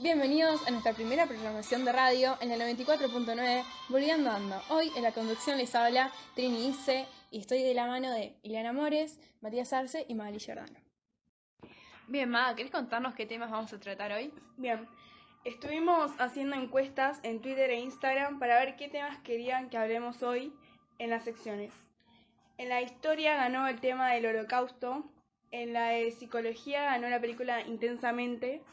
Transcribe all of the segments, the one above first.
Bienvenidos a nuestra primera programación de radio en el 94.9 Volviendo Ando. Hoy en la conducción les habla Trini Isse y estoy de la mano de Ileana Mores, Matías Arce y Magali Giordano. Bien, Ma, ¿querés contarnos qué temas vamos a tratar hoy? Bien, estuvimos haciendo encuestas en Twitter e Instagram para ver qué temas querían que hablemos hoy en las secciones. En la historia ganó el tema del Holocausto, en la de psicología ganó la película Intensamente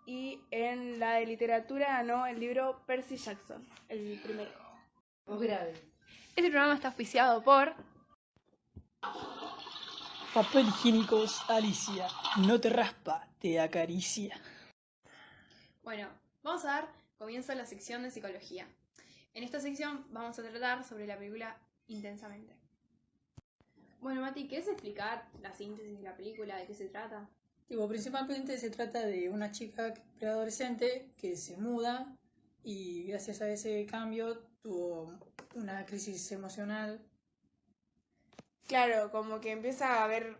y en la de literatura ganó el libro Percy Jackson, el primero. Muy grave. Este programa está auspiciado por Papel higiénicos Alicia, no te raspa, te acaricia. Bueno, vamos a dar comienzo a la sección de psicología. En esta sección vamos a tratar sobre la película Intensamente. Bueno, Mati, ¿quieres explicar la síntesis de la película? ¿De qué se trata? Principalmente se trata de una chica preadolescente que se muda y gracias a ese cambio tuvo una crisis emocional. Claro, como que empieza a haber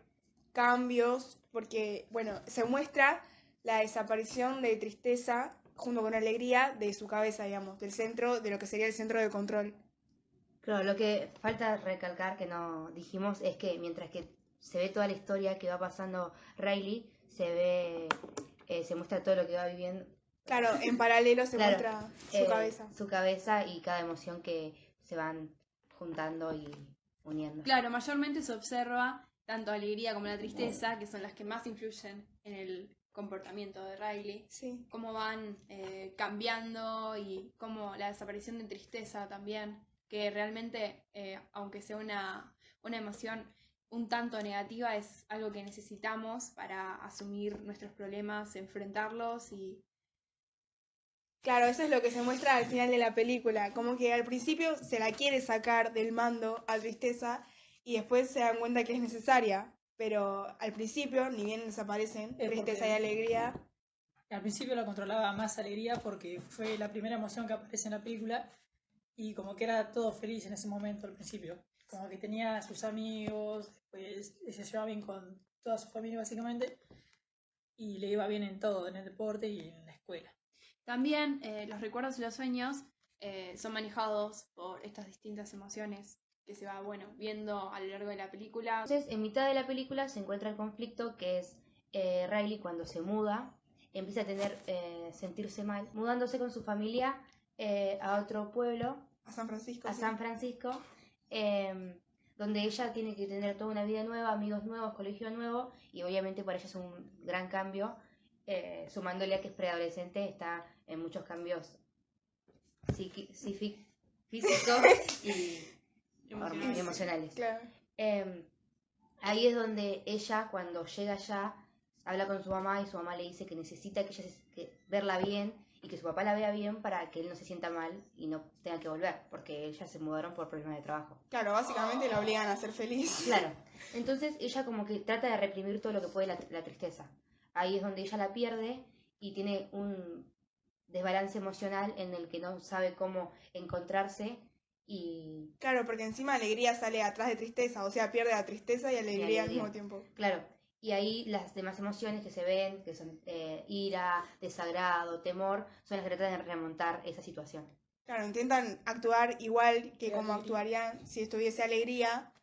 cambios porque, bueno, se muestra la desaparición de tristeza junto con alegría de su cabeza, digamos, del centro, de lo que sería el centro de control. Claro, lo que falta recalcar que no dijimos es que mientras que se ve toda la historia que va pasando Riley, se muestra todo lo que va viviendo. Claro, en paralelo se Claro, muestra su cabeza. Su cabeza y cada emoción que se van juntando y uniendo. Claro, mayormente se observa tanto alegría como la tristeza, que son las que más influyen en el comportamiento de Riley. Sí. Cómo van cambiando y cómo la desaparición de tristeza también, que realmente, aunque sea una emoción un tanto negativa, es algo que necesitamos para asumir nuestros problemas, enfrentarlos y... Claro, eso es lo que se muestra al final de la película, como que al principio se la quiere sacar del mando a tristeza y después se dan cuenta que es necesaria, pero al principio, ni bien desaparecen tristeza y alegría. Al principio la controlaba más alegría porque fue la primera emoción que aparece en la película y como que era todo feliz en ese momento al principio. Como que tenía a sus amigos, después se llevaba bien con toda su familia básicamente y le iba bien en todo, en el deporte y en la escuela. También los recuerdos y los sueños son manejados por estas distintas emociones que se va, bueno, viendo a lo largo de la película. Entonces, en mitad de la película se encuentra el conflicto que es Riley cuando se muda, empieza a sentirse mal, mudándose con su familia a otro pueblo, A San Francisco. a sí. San Francisco, donde ella tiene que tener toda una vida nueva, amigos nuevos, colegio nuevo, y obviamente para ella es un gran cambio, sumándole a que es preadolescente, está en muchos cambios físicos y emocionales. Claro. Ahí es donde ella, cuando llega allá, habla con su mamá y su mamá le dice que necesita que verla bien y que su papá la vea bien para que él no se sienta mal y no tenga que volver, porque ellas se mudaron por problemas de trabajo. Claro, básicamente la obligan a ser feliz. Claro, entonces ella como que trata de reprimir todo lo que puede la tristeza. Ahí es donde ella la pierde y tiene un desbalance emocional en el que no sabe cómo encontrarse y... Claro, porque encima alegría sale atrás de tristeza, o sea, pierde la tristeza y alegría al mismo tiempo. Claro, y ahí las demás emociones que se ven, que son ira, desagrado, temor, son las que tratan de remontar esa situación. Claro, intentan actuar igual que como actuarían si estuviese alegría,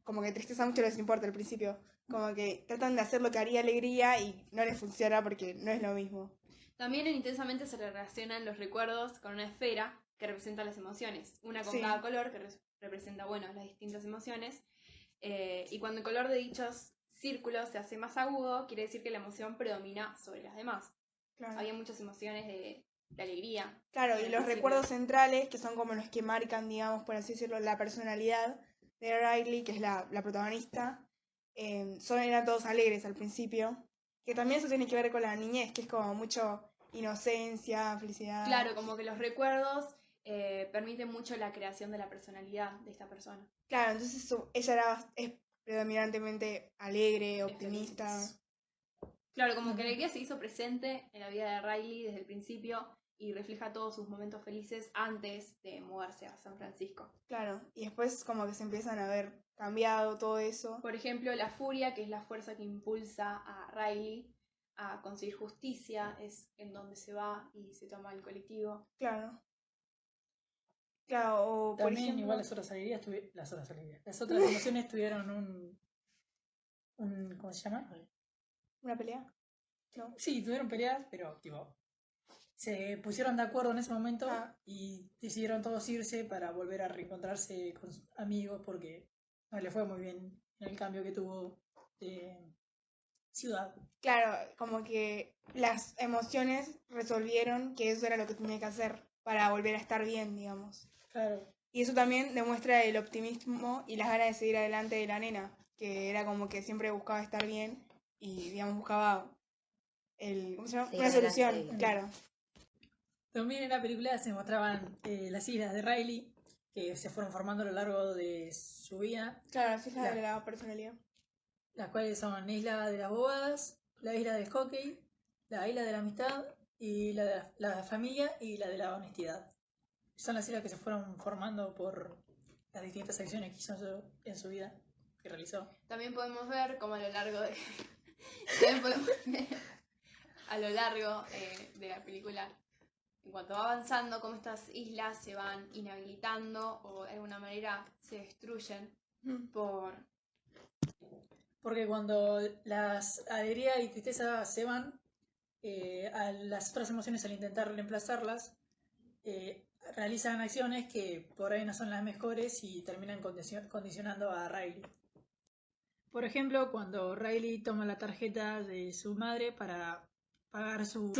como que tristeza mucho les importa al principio, como que tratan de hacer lo que haría alegría y no les funciona porque no es lo mismo. También en Intensamente se relacionan los recuerdos con una esfera que representa las emociones, una con Sí. cada color que representa, bueno, las distintas emociones. Y cuando el color de dichos círculos se hace más agudo, quiere decir que la emoción predomina sobre las demás. Claro. Había muchas emociones de alegría. Claro, y los recuerdos centrales, que son como los que marcan, digamos, por así decirlo, la personalidad de Riley, que es la protagonista, eran todos alegres al principio, que también eso tiene que ver con la niñez, que es como mucho inocencia, felicidad. Claro, como que los recuerdos permiten mucho la creación de la personalidad de esta persona. Claro, entonces ella es predominantemente alegre, optimista. Claro, como que la alegría se hizo presente en la vida de Riley desde el principio y refleja todos sus momentos felices antes de mudarse a San Francisco. Claro, y después como que se empiezan a ver cambiado todo eso. Por ejemplo, la furia, que es la fuerza que impulsa a Riley a conseguir justicia, es en donde se va y se toma el colectivo. Claro. Claro, o por También ejemplo... igual las otras emociones tuvieron ¿cómo se llama? ¿Una pelea? No. Sí, tuvieron peleas, pero tipo, se pusieron de acuerdo en ese momento Ah. y decidieron todos irse para volver a reencontrarse con sus amigos porque no le fue muy bien en el cambio que tuvo de ciudad. Claro, como que las emociones resolvieron que eso era lo que tenía que hacer para volver a estar bien, digamos. Claro. Y eso también demuestra el optimismo y las ganas de seguir adelante de la nena, que era como que siempre buscaba estar bien y, digamos, buscaba ¿cómo se llama? Seguir Una solución, adelante. claro. También en la película se mostraban las islas de Riley que se fueron formando a lo largo de su vida, Claro, así es la de la personalidad. las cuales son Isla de las Bodas, la Isla del Hockey, la Isla de la Amistad y la de la familia y la de la honestidad. Son las islas que se fueron formando por las distintas acciones que hizo en su vida, que realizó. También podemos ver como a lo largo de... También podemos ver a lo largo de la película, en cuanto va avanzando, cómo estas islas se van inhabilitando o de alguna manera se destruyen por... Porque cuando las alegría y tristeza se van, a las otras emociones al intentar reemplazarlas, realizan acciones que por ahí no son las mejores y terminan condicionando a Riley. Por ejemplo, cuando Riley toma la tarjeta de su madre para pagar su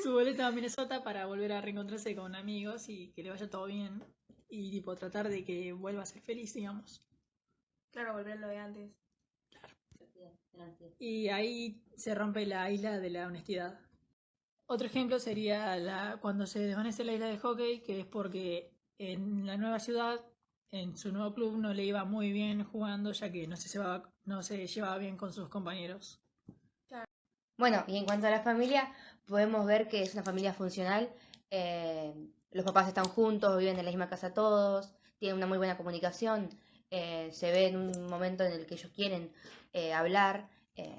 boleto a Minnesota para volver a reencontrarse con amigos y que le vaya todo bien y tipo tratar de que vuelva a ser feliz, digamos. Claro, volver a lo de antes. Y ahí se rompe la isla de la honestidad. Otro ejemplo sería cuando se desvanece la isla de hockey, que es porque en la nueva ciudad, en su nuevo club, no le iba muy bien jugando, ya que no se llevaba bien con sus compañeros. Bueno, y en cuanto a la familia, podemos ver que es una familia funcional. Los papás están juntos, viven en la misma casa todos, tienen una muy buena comunicación. Se ve en un momento en el que ellos quieren hablar,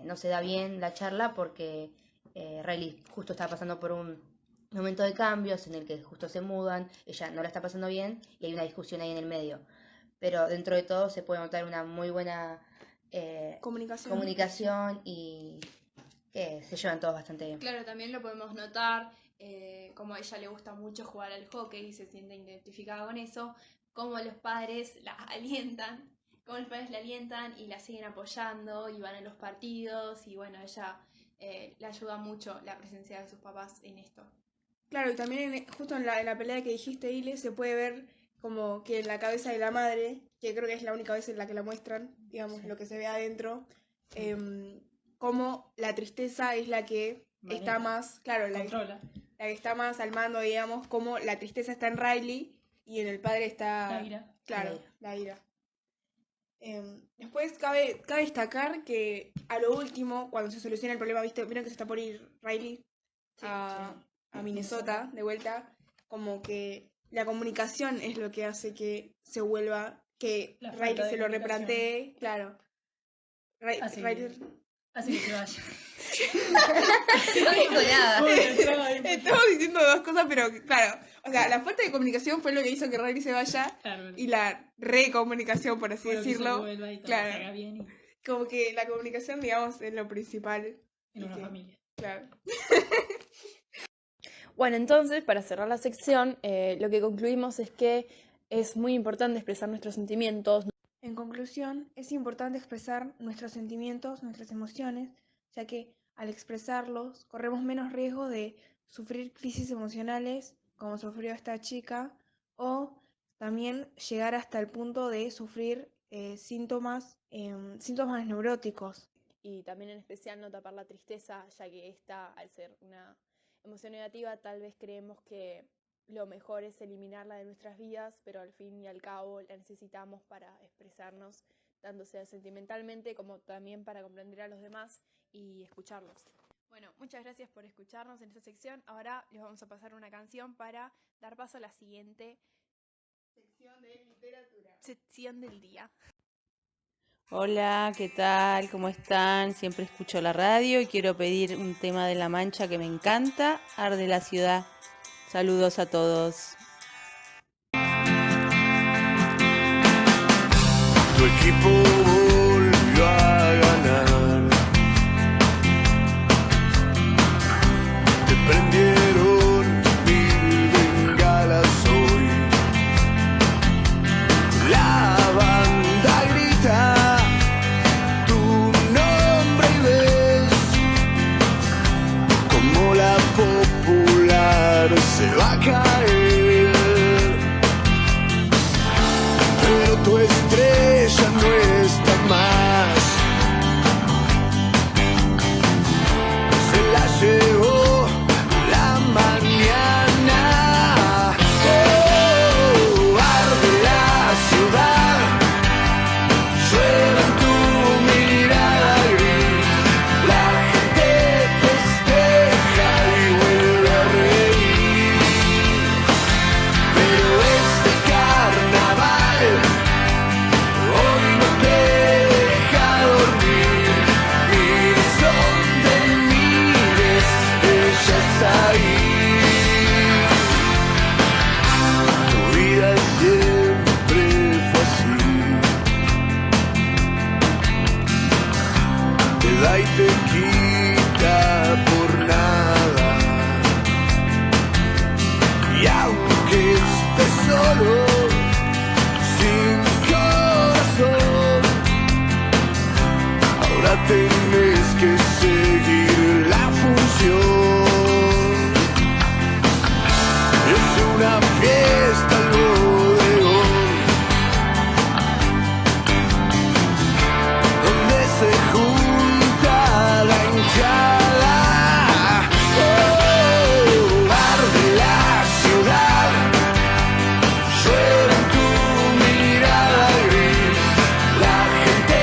no se da bien la charla porque Riley justo está pasando por un momento de cambios en el que justo se mudan, ella no la está pasando bien y hay una discusión ahí en el medio. Pero dentro de todo se puede notar una muy buena comunicación y que se llevan todos bastante bien. Claro, también lo podemos notar, como a ella le gusta mucho jugar al hockey y se siente identificada con eso, como los padres la alientan, y la siguen apoyando y van a los partidos y bueno, ella le ayuda mucho la presencia de sus papás en esto. Claro, y también justo en la pelea que dijiste, Ile, se puede ver como que en la cabeza de la madre, que creo que es la única vez en la que la muestran, digamos, lo que se ve adentro, como la tristeza es la que está más, claro, la que está más al mando, digamos, como la tristeza está en Riley y en el padre está... La ira. Claro, la ira. Después cabe destacar que a lo último, cuando se soluciona el problema, ¿vieron que se está por ir Riley a Minnesota de vuelta? Como que la comunicación es lo que hace que se vuelva, que Riley se lo replantee, claro. Así que se vaya. No dijo nada. Estamos diciendo dos cosas, pero claro, o sea, la falta de comunicación fue lo que hizo que Riley se vaya, Claro. y la recomunicación, por así decirlo, Y todo claro, se haga bien y como que la comunicación, digamos, es lo principal en una familia. Claro. Bueno, entonces, para cerrar la sección, lo que concluimos es que es muy importante expresar nuestros sentimientos. En conclusión, es importante expresar nuestros sentimientos, nuestras emociones, ya que al expresarlos corremos menos riesgo de sufrir crisis emocionales, como sufrió esta chica, o también llegar hasta el punto de sufrir síntomas neuróticos. Y también en especial no tapar la tristeza, ya que esta, al ser una emoción negativa, tal vez creemos que lo mejor es eliminarla de nuestras vidas, pero al fin y al cabo la necesitamos para expresarnos, tanto sea sentimentalmente como también para comprender a los demás y escucharlos. Bueno, muchas gracias por escucharnos en esta sección. Ahora les vamos a pasar una canción para dar paso a la siguiente sección de literatura. sección del día. Hola, ¿qué tal? ¿Cómo están? Siempre escucho la radio y quiero pedir un tema de La Mancha que me encanta, Arde la ciudad. Saludos a todos. Tu equipo volvió a ganar. Te prendieron 1000 bengalas hoy. La banda grita tu nombre y ves como la popular se va a caer. Pero tu estrella no está más. Se la llevó la mañana. Oh, arde la ciudad. Llueve en tu mirada gris. La gente festeja y vuelve a reír. Pero este carnaval hoy no te deja dormir. Mires donde mires, ella está ahí. Tu vida siempre fue así. Te da y te quita por nada. Y aunque estés solo, sin corazón, ahora tenés que seguir la función. Es una fiesta al bodegón, donde se junta la hinchada. Oh, arde la ciudad. Llueve en tu mirada gris. La gente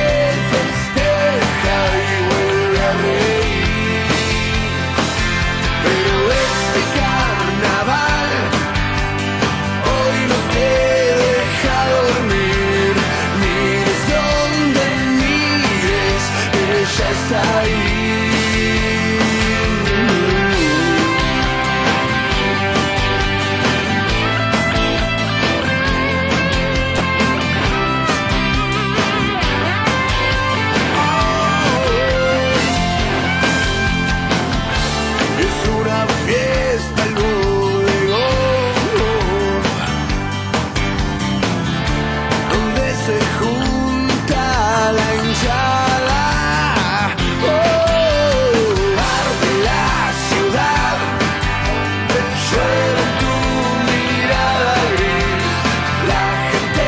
festeja y vuelve a reír. Pero este carnaval hoy no te deja dormir. Mires donde mires, ella está ahí. Es una fiesta el bodegón, donde se junta la hinchada. Oh, arde la ciudad. Llueve en tu mirada gris. La gente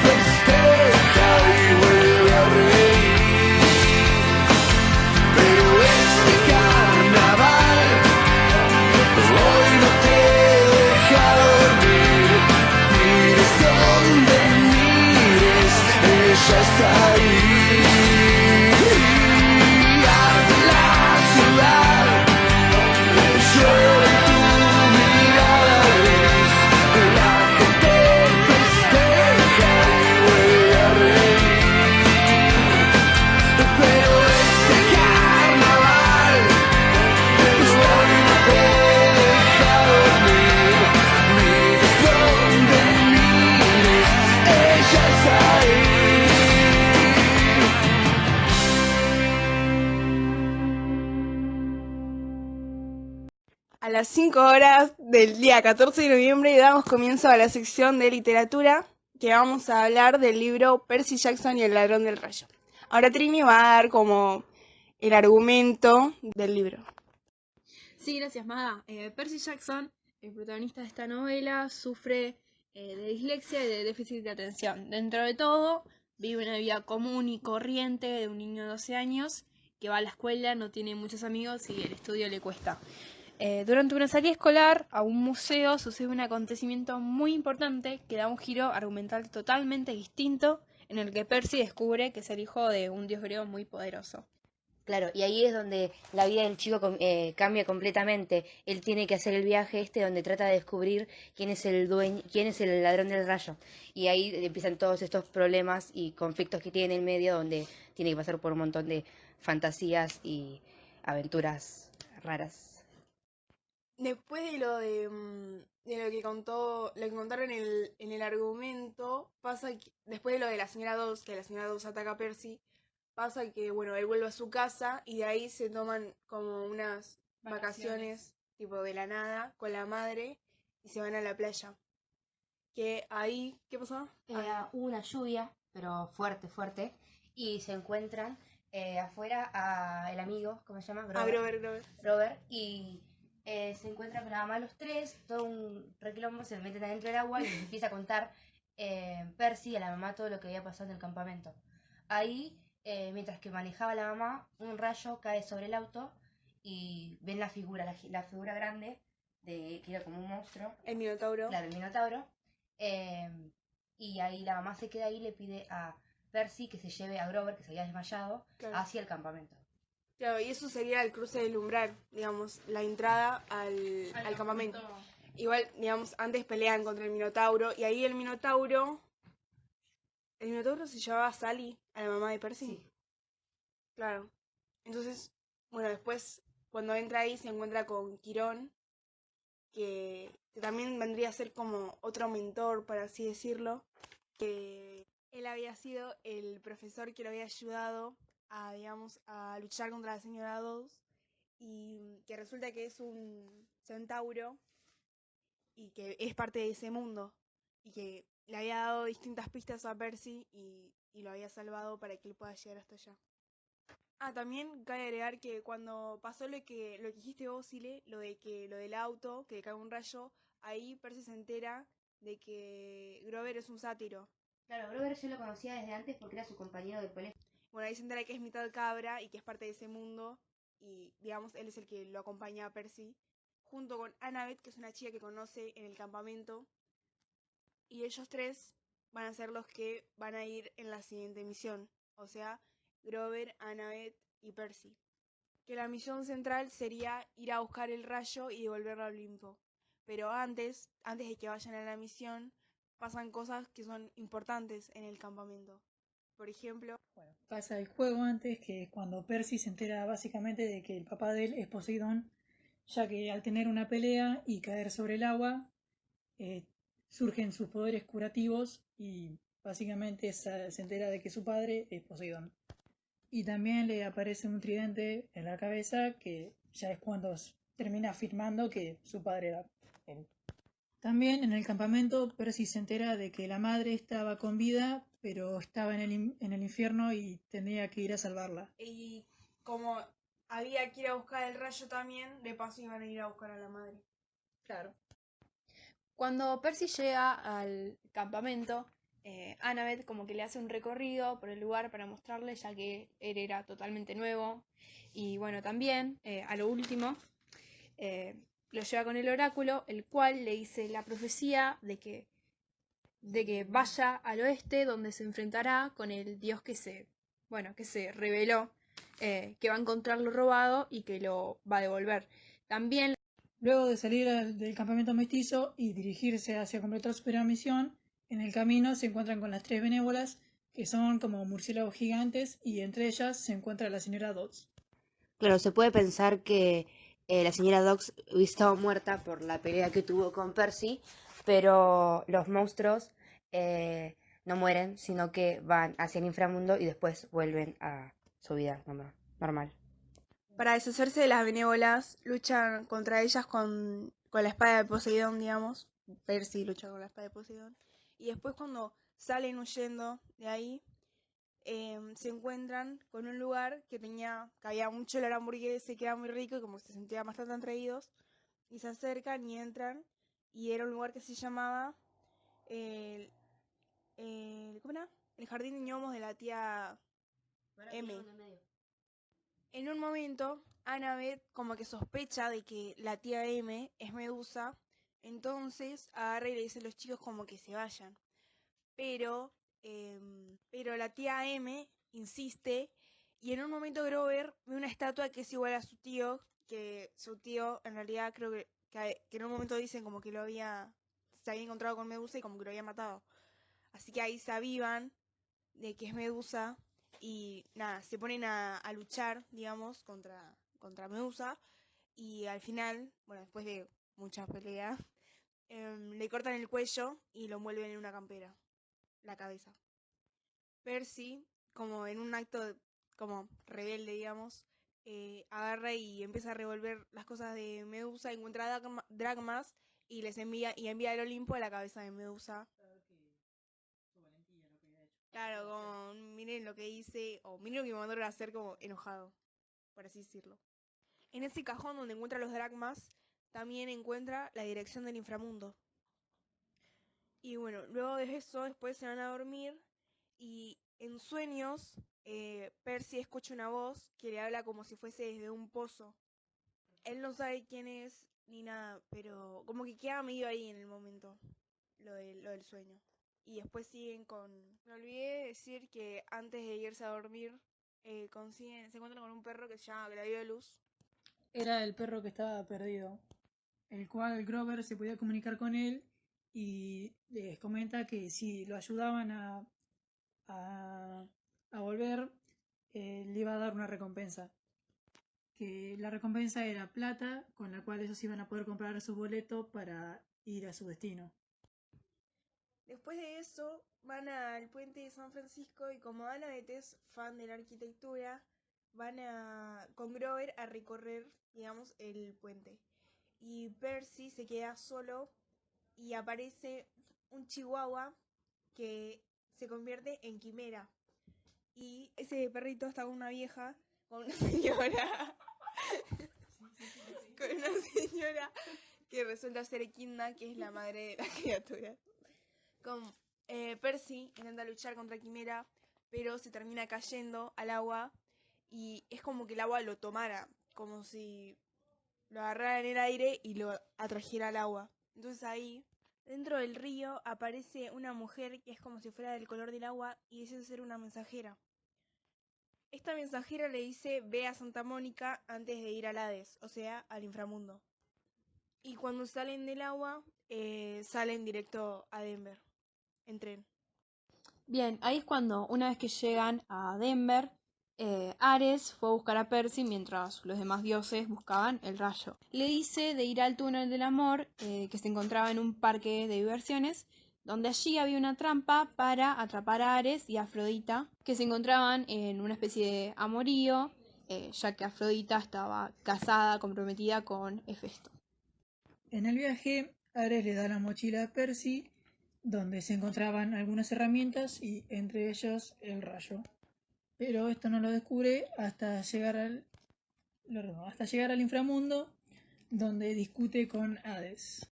festeja y vuelve a reír. Pero este carnaval hoy no te deja dormir. Mires donde mires, ella está ahí. Arde la ciudad. Llueve en tu mirada gris. La gente festeja y vuelve a reír. Pero este carnaval hoy no te deja dormir. Mires donde mires, ella está ahí. A las 5 horas del día 14 de noviembre damos comienzo a la sección de literatura, que vamos a hablar del libro Percy Jackson y el ladrón del rayo. Ahora Trini va a dar como el argumento del libro. Sí, gracias, Maga. Percy Jackson, el protagonista de esta novela, sufre de dislexia y de déficit de atención. Dentro de todo, vive una vida común y corriente de un niño de 12 años que va a la escuela, no tiene muchos amigos y el estudio le cuesta. Durante una salida escolar a un museo sucede un acontecimiento muy importante que da un giro argumental totalmente distinto, en el que Percy descubre que es el hijo de un dios griego muy poderoso. Claro, y ahí es donde la vida del chico cambia completamente. Él tiene que hacer el viaje donde trata de descubrir quién es el dueño, quién es el ladrón del rayo. Y ahí empiezan todos estos problemas y conflictos que tiene en el medio, donde tiene que pasar por un montón de fantasías y aventuras raras. Después de lo que contaron en el argumento, pasa que, después de lo de la señora Dawes, que la señora Dawes ataca a Percy, pasa que, bueno, él vuelve a su casa y de ahí se toman como unas vacaciones, tipo de la nada, con la madre y se van a la playa. Que ahí, ¿qué pasó? Hubo una lluvia, pero fuerte, fuerte, y se encuentran afuera a el amigo, ¿cómo se llama? Grover. Robert, y se encuentran con la mamá los tres, todo un requilombo, se meten adentro del agua y les empieza a contar Percy a la mamá todo lo que había pasado en el campamento. Ahí, mientras que manejaba la mamá, un rayo cae sobre el auto y ven la figura, la figura grande, que era como un monstruo. El Minotauro. Claro, el Minotauro. Y ahí la mamá se queda ahí y le pide a Percy que se lleve a Grover, que se había desmayado, Claro. hacia el campamento. Claro, y eso sería el cruce del umbral, digamos, la entrada al campamento. Igual, digamos, antes pelean contra el Minotauro, y ahí el Minotauro se llevaba a Sally, a la mamá de Percy. Sí. Claro. Entonces, bueno, después, cuando entra ahí, se encuentra con Quirón, que también vendría a ser como otro mentor, por así decirlo, que él había sido el profesor que lo había ayudado a, digamos, a luchar contra la señora Dawes, y que resulta que es un centauro y que es parte de ese mundo, y que le había dado distintas pistas a Percy y lo había salvado para que él pueda llegar hasta allá. También cabe agregar que cuando pasó lo que dijiste vos, Sile, lo del auto, que le cae un rayo, ahí Percy se entera de que Grover es un sátiro. Claro, Grover yo lo conocía desde antes porque era su compañero del colegio. Bueno, ahí se entera que es mitad cabra y que es parte de ese mundo, y digamos, él es el que lo acompaña a Percy, junto con Annabeth, que es una chica que conoce en el campamento, y ellos tres van a ser los que van a ir en la siguiente misión, o sea, Grover, Annabeth y Percy. Que la misión central sería ir a buscar el rayo y devolverlo a Olimpo. Pero antes de que vayan a la misión, pasan cosas que son importantes en el campamento. Por ejemplo, Bueno, pasa el juego antes, que es cuando Percy se entera básicamente de que el papá de él es Poseidón, ya que al tener una pelea y caer sobre el agua, surgen sus poderes curativos y básicamente se entera de que su padre es Poseidón. Y también le aparece un tridente en la cabeza, que ya es cuando termina afirmando que su padre era él. También en el campamento Percy se entera de que la madre estaba con vida, pero estaba en el infierno y tenía que ir a salvarla. y como había que ir a buscar el rayo también, de paso iban a ir a buscar a la madre. Claro. Cuando Percy llega al campamento, Annabeth como que le hace un recorrido por el lugar para mostrarle, ya que él era totalmente nuevo. Y bueno, también, a lo último, lo lleva con el oráculo, el cual le dice la profecía de que vaya al oeste, donde se enfrentará con el dios que se reveló, que va a encontrar lo robado y que lo va a devolver. También, Luego de salir del campamento mestizo y dirigirse hacia completar su primera misión, en el camino se encuentran con las tres benévolas, que son como murciélagos gigantes, y entre ellas se encuentra la señora Dodds. Claro, se puede pensar que la señora Dawes hubiese estado muerta por la pelea que tuvo con Percy, pero los monstruos no mueren, sino que van hacia el inframundo y después vuelven a su vida normal. Para deshacerse de las benévolas, luchan contra ellas con la espada de Poseidón, digamos. Percy lucha con la espada de Poseidón. Y después cuando salen huyendo de ahí, se encuentran con un lugar que había mucho olor a hamburguesa y que era muy rico y como se sentían bastante atraídos. Y se acercan y entran. Y era un lugar que se llamaba ¿cómo era? El jardín de gnomos de la tía M. En un momento, Annabeth como que sospecha de que la tía M es Medusa, entonces agarra y le dice a los chicos como que se vayan. Pero la tía M insiste Y en un momento Grover ve una estatua que es igual a su tío, que su tío en realidad creo que en un momento dicen como que se había encontrado con Medusa y como que lo había matado. Así que ahí se avivan de que es Medusa y nada, se ponen a luchar, digamos, contra Medusa y al final, bueno, después de muchas peleas, le cortan el cuello y lo envuelven en una campera, la cabeza. Percy, como en un acto como rebelde, digamos, agarra y empieza a revolver las cosas de Medusa, encuentra dracmas y envía al Olimpo a la cabeza de Medusa. Claro, como miren lo que hice, o miren lo que me mandaron a hacer como enojado, por así decirlo. En ese cajón donde encuentra los dracmas, también encuentra la dirección del inframundo. Y bueno, luego de eso, después se van a dormir y en sueños, Percy escucha una voz que le habla como si fuese desde un pozo. Él no sabe quién es ni nada, pero como que queda medio ahí en el momento, lo del sueño. Y después siguen con... Me olvidé de decir que antes de irse a dormir, se encuentran con un perro que se llama Gladiolus. Era el perro que estaba perdido, el cual Grover se podía comunicar con él y les comenta que si lo ayudaban a, a volver, le iba a dar una recompensa. Que la recompensa era plata, con la cual ellos iban a poder comprar su boleto para ir a su destino. Después de eso, van al puente de San Francisco y como Annabeth es fan de la arquitectura, van con Grover a recorrer, digamos, el puente. Y Percy se queda solo y aparece un chihuahua que se convierte en quimera. Y ese perrito está con una vieja, con una señora, con una señora que resulta ser Equidna, que es la madre de la criatura. Percy intenta luchar contra Quimera, pero se termina cayendo al agua y es como que el agua lo tomara, como si lo agarrara en el aire y lo atrajera al agua. Entonces ahí, dentro del río, aparece una mujer que es como si fuera del color del agua y dice ser una mensajera. Esta mensajera le dice ve a Santa Mónica antes de ir al Hades, o sea, al inframundo. Y cuando salen del agua, salen directo a Denver, en tren. Bien, ahí es cuando, una vez que llegan a Denver, Ares fue a buscar a Percy mientras los demás dioses buscaban el rayo. Le dice de ir al túnel del amor, que se encontraba en un parque de diversiones, donde allí había una trampa para atrapar a Ares y a Afrodita, que se encontraban en una especie de amorío, ya que Afrodita estaba casada, comprometida con Hefesto. En el viaje, Ares le da la mochila a Percy, donde se encontraban algunas herramientas y entre ellos el rayo. Pero esto no lo descubre hasta llegar al inframundo, donde discute con Hades.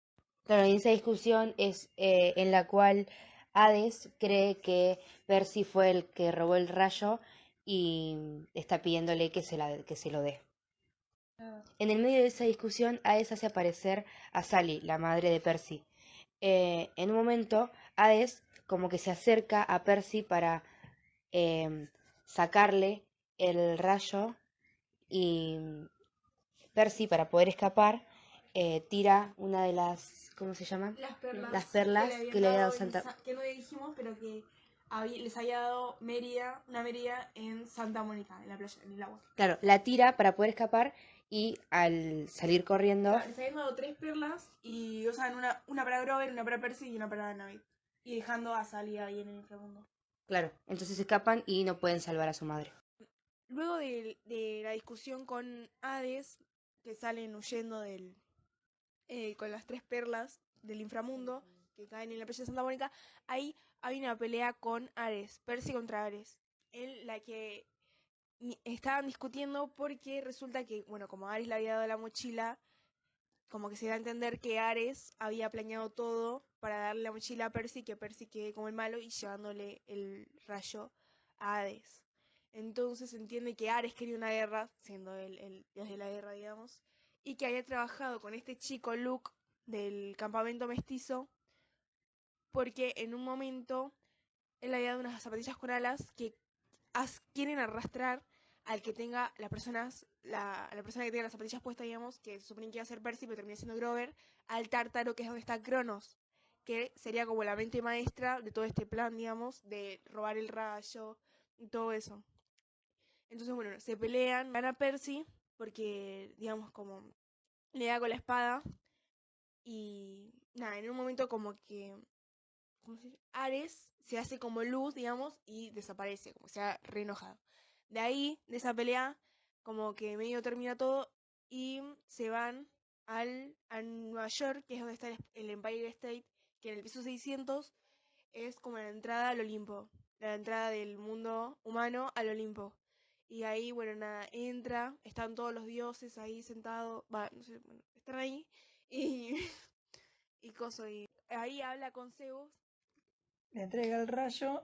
Claro, y esa discusión es en la cual Hades cree que Percy fue el que robó el rayo y está pidiéndole que se lo dé. En el medio de esa discusión, Hades hace aparecer a Sally, la madre de Percy. En un momento, Hades como que se acerca a Percy para sacarle el rayo y Percy, para poder escapar, tira una de las, ¿cómo se llaman? Las perlas que le había dado Santa... Que no dijimos, pero que les había dado una Mérida en Santa Mónica, en la playa, en el agua. Claro, la tira para poder escapar y al salir corriendo... Claro, les habían dado 3 perlas y usan una para Grover, una para Percy y una para Annabeth. Y dejando a Sally ahí en el inframundo. Claro, entonces escapan y no pueden salvar a su madre. Luego de la discusión con Hades, que salen huyendo con las 3 perlas del inframundo, que caen en la playa de Santa Mónica, ahí hay una pelea con Ares, Percy contra Ares. La que estaban discutiendo porque resulta que, bueno, como Ares le había dado la mochila, como que se da a entender que Ares había planeado todo para darle la mochila a Percy, que Percy quede como el malo y llevándole el rayo a Hades. Entonces se entiende que Ares quería una guerra, siendo el dios de la guerra, digamos, y que había trabajado con este chico Luke del campamento mestizo, porque en un momento él había dado unas zapatillas con alas que quieren arrastrar al que tenga las personas, la persona que tenga las zapatillas puestas, digamos, que se supone que iba a ser Percy, pero termina siendo Grover, al Tártaro, que es donde está Cronos, que sería como la mente maestra de todo este plan, digamos, de robar el rayo y todo eso. Entonces, bueno, se pelean, gana Percy, porque, digamos, como le da con la espada, y nada, en un momento como que, ¿cómo se dice? Ares se hace como luz, digamos, y desaparece, como que se ha re enojado. De ahí, de esa pelea, como que medio termina todo y se van a Nueva York, que es donde está el Empire State, que en el piso 600 es como la entrada al Olimpo, la entrada del mundo humano al Olimpo. Y ahí, bueno, nada, entra, están todos los dioses ahí sentados, va, no sé, bueno, están ahí y, y coso, y ahí habla con Zeus. Le entrega el rayo.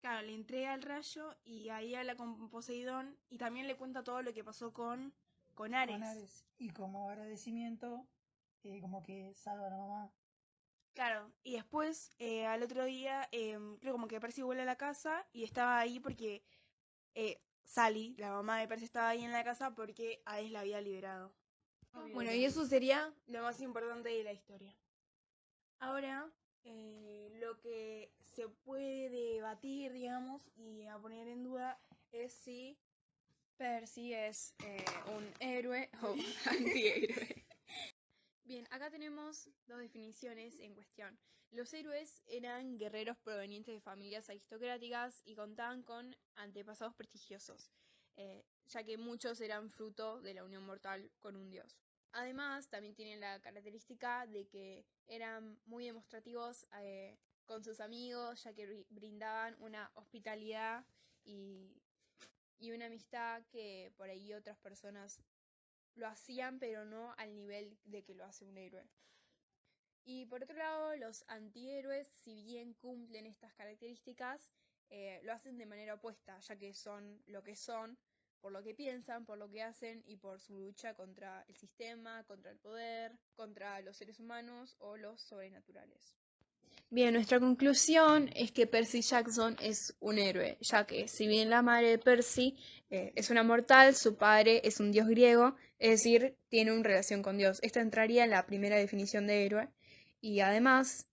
Claro, le entrega el rayo y ahí habla con Poseidón y también le cuenta todo lo que pasó con Ares. Con Ares. Y como agradecimiento, como que salva a la mamá. Claro, y después al otro día, creo como que Percy vuelve a la casa y estaba ahí porque Sally, la mamá de Percy, estaba ahí en la casa porque Ares la había liberado. Bueno, y eso sería lo más importante de la historia. Ahora, lo que se puede debatir, digamos, y a poner en duda es si Percy es un héroe o antihéroe. Bien, acá tenemos dos definiciones en cuestión. Los héroes eran guerreros provenientes de familias aristocráticas y contaban con antepasados prestigiosos, ya que muchos eran fruto de la unión mortal con un dios. Además, también tienen la característica de que eran muy demostrativos con sus amigos, ya que brindaban una hospitalidad y una amistad que por ahí otras personas lo hacían, pero no al nivel de que lo hace un héroe. Y por otro lado, los antihéroes, si bien cumplen estas características, lo hacen de manera opuesta, ya que son lo que son, por lo que piensan, por lo que hacen y por su lucha contra el sistema, contra el poder, contra los seres humanos o los sobrenaturales. Bien, nuestra conclusión es que Percy Jackson es un héroe, ya que si bien la madre de Percy es una mortal, su padre es un dios griego, es decir, tiene una relación con Dios. Esta entraría en la primera definición de héroe. Y además,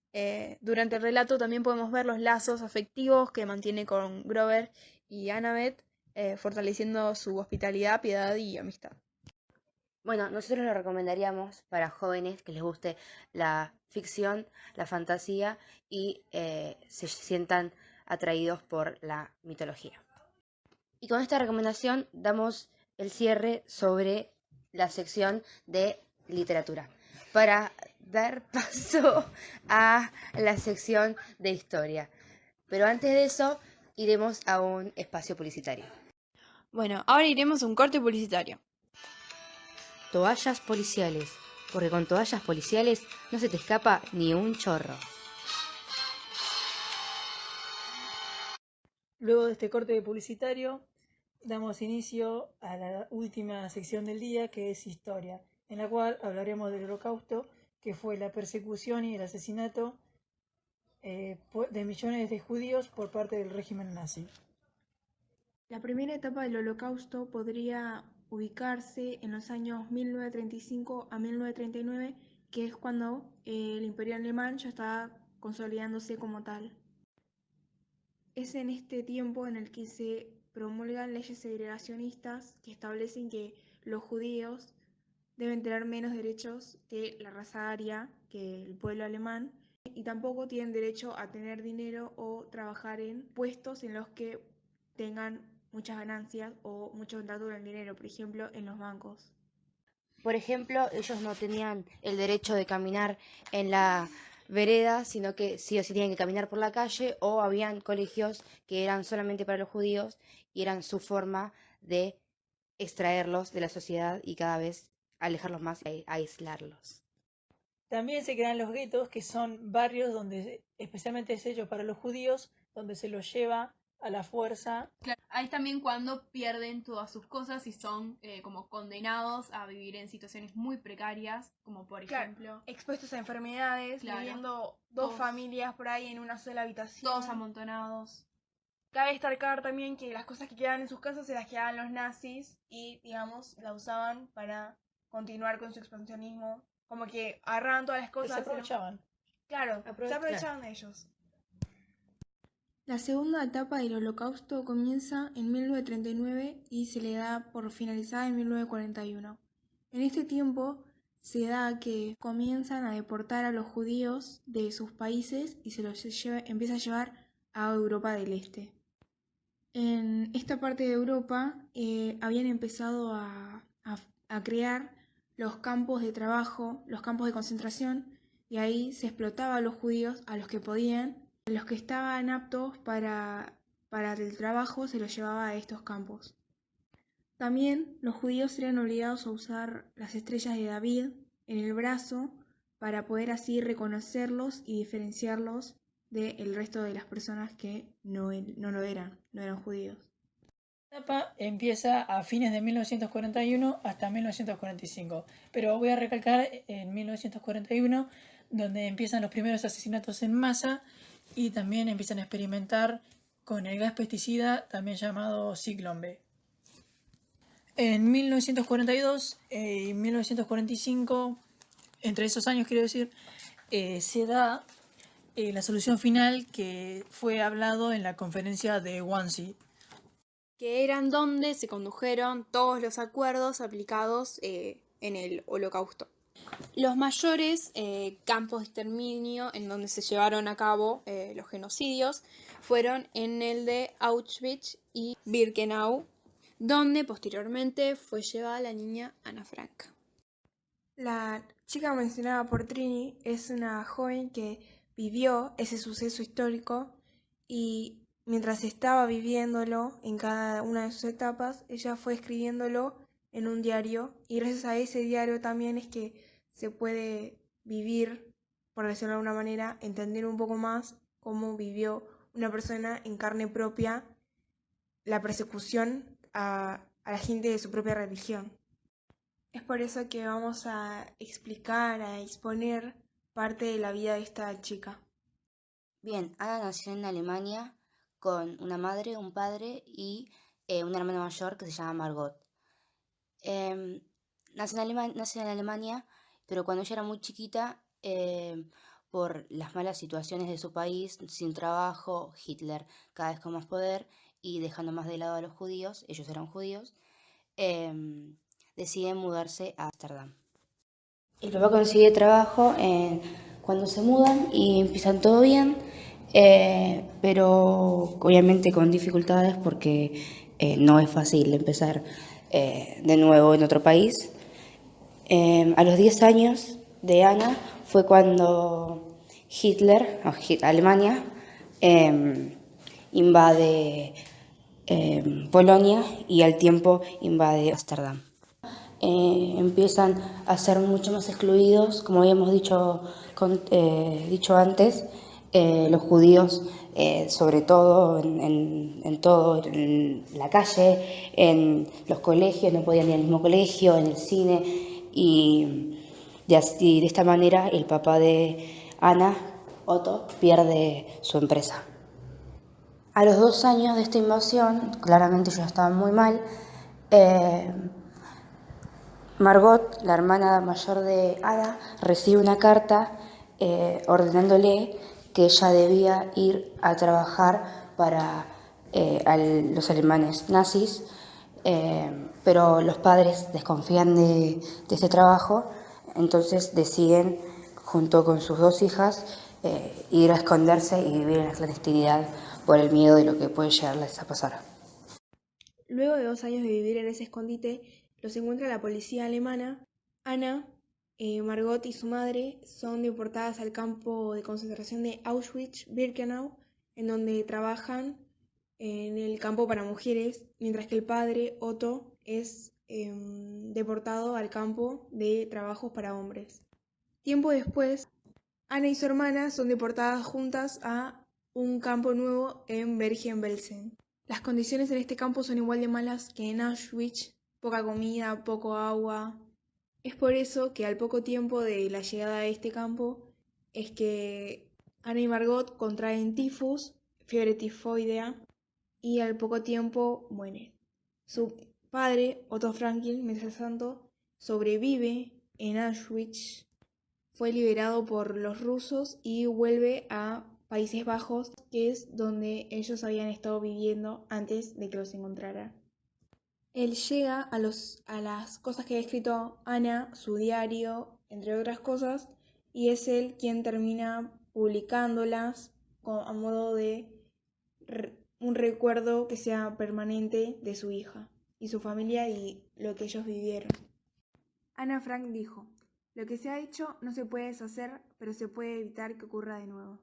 durante el relato también podemos ver los lazos afectivos que mantiene con Grover y Annabeth, fortaleciendo su hospitalidad, piedad y amistad. Bueno, nosotros lo recomendaríamos para jóvenes que les guste la ficción, la fantasía y se sientan atraídos por la mitología. Y con esta recomendación damos el cierre sobre la sección de literatura para dar paso a la sección de historia. Pero antes de eso, iremos a un espacio publicitario. Bueno, ahora iremos a un corte publicitario. Toallas policiales, porque con toallas policiales no se te escapa ni un chorro. Luego de este corte publicitario, damos inicio a la última sección del día, que es historia, en la cual hablaremos del Holocausto, que fue la persecución y el asesinato de millones de judíos por parte del régimen nazi. La primera etapa del Holocausto podría ubicarse en los años 1935 a 1939, que es cuando el Imperio Alemán ya estaba consolidándose como tal. Es en este tiempo en el que se promulgan leyes segregacionistas que establecen que los judíos deben tener menos derechos que la raza aria, que el pueblo alemán, y tampoco tienen derecho a tener dinero o trabajar en puestos en los que tengan muchas ganancias o mucho contacto con el dinero, por ejemplo, en los bancos. Por ejemplo, ellos no tenían el derecho de caminar en la vereda, sino que sí o sí tenían que caminar por la calle, o habían colegios que eran solamente para los judíos y eran su forma de extraerlos de la sociedad y cada vez alejarlos más y aislarlos. También se crean los guetos, que son barrios donde, especialmente es hecho para los judíos, donde se los lleva a la fuerza. Claro, ahí también cuando pierden todas sus cosas y son como condenados a vivir en situaciones muy precarias, como por ejemplo, expuestos a enfermedades, Claro. viviendo Todos- familias por ahí en una sola habitación. todos amontonados. Cabe destacar también que las cosas que quedaban en sus casas se las quedaban los nazis y, digamos, la usaban para continuar con su expansionismo. Como que agarraban todas las Que se cosas. aprovechaban. Claro, se Claro. aprovechaban de ellos. La segunda etapa del Holocausto comienza en 1939 y se le da por finalizada en 1941. En este tiempo se da que comienzan a deportar a los judíos de sus países y se los empieza a llevar a Europa del Este. En esta parte de Europa habían empezado a crear los campos de trabajo, los campos de concentración, y ahí se explotaba a los judíos, a los que podían. Los que estaban aptos para el trabajo se los llevaba a estos campos. También los judíos eran obligados a usar las estrellas de David en el brazo para poder así reconocerlos y diferenciarlos del resto de las personas que no lo eran, no eran judíos. La etapa empieza a fines de 1941 hasta 1945, pero voy a recalcar en 1941, donde empiezan los primeros asesinatos en masa y también empiezan a experimentar con el gas pesticida, también llamado Zyklon B. En 1942 y 1945, entre esos años quiero decir, se da la solución final que fue hablado en la conferencia de Wannsee, que eran donde se condujeron todos los acuerdos aplicados en el Holocausto. Los mayores campos de exterminio en donde se llevaron a cabo los genocidios fueron en el de Auschwitz y Birkenau, donde posteriormente fue llevada la niña Ana Frank. La chica mencionada por Trini es una joven que vivió ese suceso histórico y mientras estaba viviéndolo en cada una de sus etapas, ella fue escribiéndolo en un diario y gracias a ese diario también es que se puede vivir, por decirlo de alguna manera, entender un poco más cómo vivió una persona en carne propia la persecución a la gente de su propia religión. Es por eso que vamos a explicar, a exponer parte de la vida de esta chica. Bien, Ana nació en Alemania con una madre, un padre y una hermana mayor que se llama Margot. Nace en Alemania, pero cuando ella era muy chiquita, por las malas situaciones de su país, sin trabajo, Hitler cada vez con más poder y dejando más de lado a los judíos, ellos eran judíos, deciden mudarse a Ámsterdam. El papá consigue trabajo cuando se mudan y empiezan todo bien, pero obviamente con dificultades porque no es fácil empezar de nuevo en otro país. A los 10 años de Ana fue cuando Alemania, invade Polonia y al tiempo invade Ámsterdam. Empiezan a ser mucho más excluidos, como habíamos dicho antes, los judíos, sobre todo en la calle, en los colegios, no podían ir al mismo colegio, en el cine, y de esta manera el papá de Ana, Otto, pierde su empresa. A los 2 años de esta invasión, claramente ellos estaban muy mal, Margot, la hermana mayor de Ana, recibe una carta ordenándole que ella debía ir a trabajar para los alemanes nazis, pero los padres desconfían de este trabajo, entonces deciden, junto con sus 2 hijas, ir a esconderse y vivir en la clandestinidad por el miedo de lo que puede llegarles a pasar. Luego de 2 años de vivir en ese escondite, los encuentra la policía alemana. Ana, Margot y su madre son deportadas al campo de concentración de Auschwitz-Birkenau, en donde trabajan en el campo para mujeres, mientras que el padre, Otto, es deportado al campo de trabajos para hombres. Tiempo después, Ana y su hermana son deportadas juntas a un campo nuevo en Bergen-Belsen. Las condiciones en este campo son igual de malas que en Auschwitz, poca comida, poco agua. Es por eso que al poco tiempo de la llegada a este campo es que Ana y Margot contraen tifus, fiebre tifoidea, y al poco tiempo muere. Su padre, Otto Franklin, mientras tanto, sobrevive en Auschwitz, fue liberado por los rusos y vuelve a Países Bajos, que es donde ellos habían estado viviendo antes de que los encontraran. Él llega a las cosas que había escrito Ana, su diario, entre otras cosas, y es él quien termina publicándolas a modo de un recuerdo que sea permanente de su hija y su familia y lo que ellos vivieron. Ana Frank dijo: "Lo que se ha hecho no se puede deshacer, pero se puede evitar que ocurra de nuevo".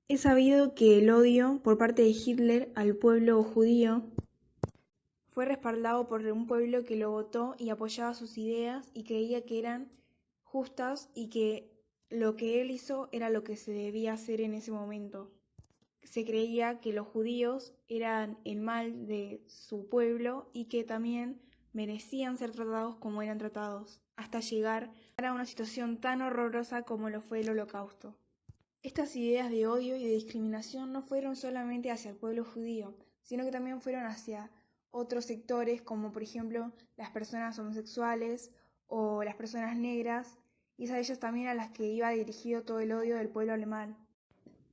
Es sabido que el odio por parte de Hitler al pueblo judío fue respaldado por un pueblo que lo votó y apoyaba sus ideas y creía que eran justas y que lo que él hizo era lo que se debía hacer en ese momento. Se creía que los judíos eran el mal de su pueblo y que también merecían ser tratados como eran tratados, hasta llegar a una situación tan horrorosa como lo fue el Holocausto. Estas ideas de odio y de discriminación no fueron solamente hacia el pueblo judío, sino que también fueron hacia otros sectores, como por ejemplo las personas homosexuales o las personas negras, y es a ellas también a las que iba dirigido todo el odio del pueblo alemán.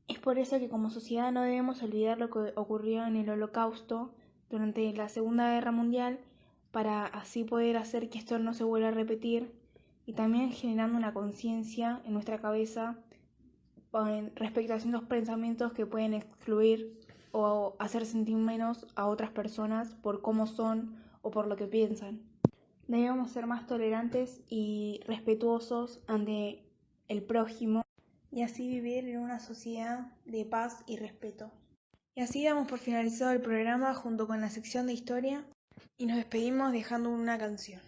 Es por eso que como sociedad no debemos olvidar lo que ocurrió en el Holocausto durante la Segunda Guerra Mundial, para así poder hacer que esto no se vuelva a repetir, y también generando una conciencia en nuestra cabeza respecto a esos pensamientos que pueden excluir o hacer sentir menos a otras personas por cómo son o por lo que piensan. Debemos ser más tolerantes y respetuosos ante el prójimo y así vivir en una sociedad de paz y respeto. Y así damos por finalizado el programa junto con la sección de historia y nos despedimos dejando una canción.